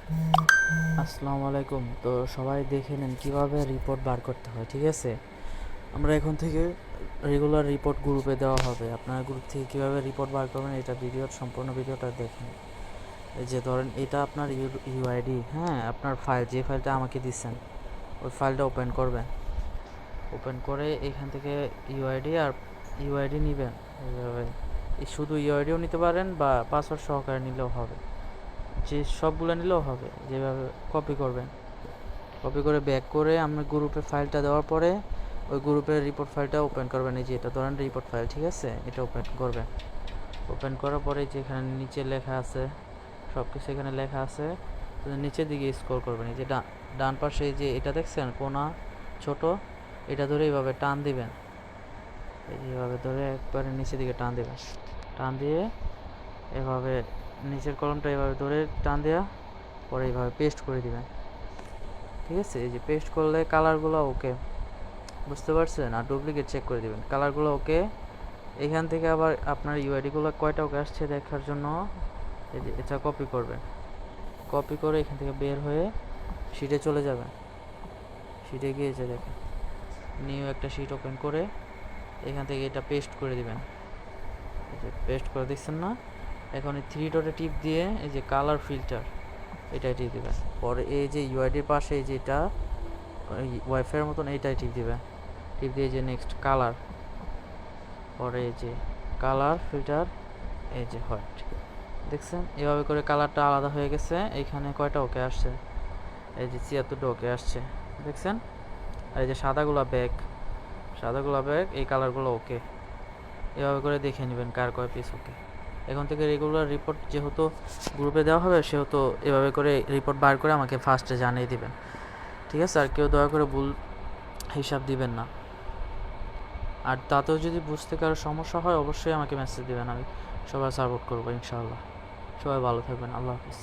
আসসালামু আলাইকুম। তো সবাই দেখে নেন কীভাবে রিপোর্ট বার করতে হয়, ঠিক আছে? আমরা এখন থেকে রেগুলার রিপোর্ট গ্রুপে দেওয়া হবে। আপনারা গ্রুপ থেকে কীভাবে রিপোর্ট বার করবেন এটা সম্পূর্ণ ভিডিওটা দেখেন। এই যে ধরেন এটা আপনার ইউআইডি, হ্যাঁ, আপনার ফাইল, যে ফাইলটা আমাকে দিচ্ছেন ওই ফাইলটা ওপেন করবেন। ওপেন করে এখান থেকে ইউআইডি নেবেন। এইভাবে শুধু ইউআইডিও নিতে পারেন বা পাসওয়ার্ড সহকারে নিলেও হবে, যে সবগুলো নিলেও হবে। যেভাবে কপি করবেন, কপি করে ব্যাক করে আমরা গ্রুপে ফাইলটা দেওয়ার পরে ওই গ্রুপের রিপোর্ট ফাইলটা ওপেন করবেন। এই যে এটা ধরেন রিপোর্ট ফাইল, ঠিক আছে? এটা ওপেন করবেন। ওপেন করার পরে যেখানে নিচে লেখা আছে, সব কিছু এখানে লেখা আছে, নিচের দিকে স্ক্রল করবেন। এই যে ডান পাশে যে এটা দেখছেন কোনা ছোট, এটা ধরে এইভাবে টান দিবেন। এইভাবে ধরে একবারে নিচের দিকে টান দিবেন। টান দিয়ে এভাবে নিচের কলমটা এভাবে ধরে টান দেওয়া পরে এইভাবে পেস্ট করে দিবেন, ঠিক আছে? এই যে পেস্ট করলে কালারগুলো ওকে, বুঝতে পারছেন? আর ডুপ্লিকেট চেক করে দিবেন, কালারগুলো ওকে। এখান থেকে আবার আপনার ইউআইডিগুলো কয়টা ওকে আসছে দেখার জন্য এই যে এটা কপি করবেন। কপি করে এখান থেকে বের হয়ে শিটে চলে যাবেন। শিটে গিয়ে যে দেখেন নিউ একটা শিট ওপেন করে এখান থেকে এটা পেস্ট করে দিবেন। এই যে পেস্ট করে দিচ্ছেন না? এখন এই থ্রি ডটে টিপ দিয়ে এই যে কালার ফিল্টার এটাই টিপ দিবেন। পরে এই যে ইউআইডির পাশে যেটা ওয়াইফাইয়ের মতন এইটাই টিপ দিবেন। টিপ দিয়ে যে নেক্সট কালার, পরে এই যে কালার ফিল্টার, এই যে হোয়াইট, দেখছেন? এভাবে করে কালারটা আলাদা হয়ে গেছে। এইখানে কয়টা ওকে আসছে? এই যে ৭৬টা ওকে আসছে, দেখছেন? আর এই যে সাদাগুলো ব্যাগ, এই কালারগুলো ওকে। এভাবে করে দেখে নেবেন কার কয় পিস ওকে। এখন থেকে রেগুলার রিপোর্ট যেহেতু গ্রুপে দেওয়া হবে, সেহেতু এভাবে করে রিপোর্ট বার করে আমাকে ফার্স্টে জানিয়ে দিবেন, ঠিক আছে? আর কেউ দয়া করে ভুল হিসাব দিবেন না। আর তাতেও যদি বুঝতে কারো সমস্যা হয় অবশ্যই আমাকে মেসেজ দিবেন, আমি সবাই সাপোর্ট করবো ইনশাআল্লাহ। সবাই ভালো থাকবেন, আল্লাহ হাফিজ।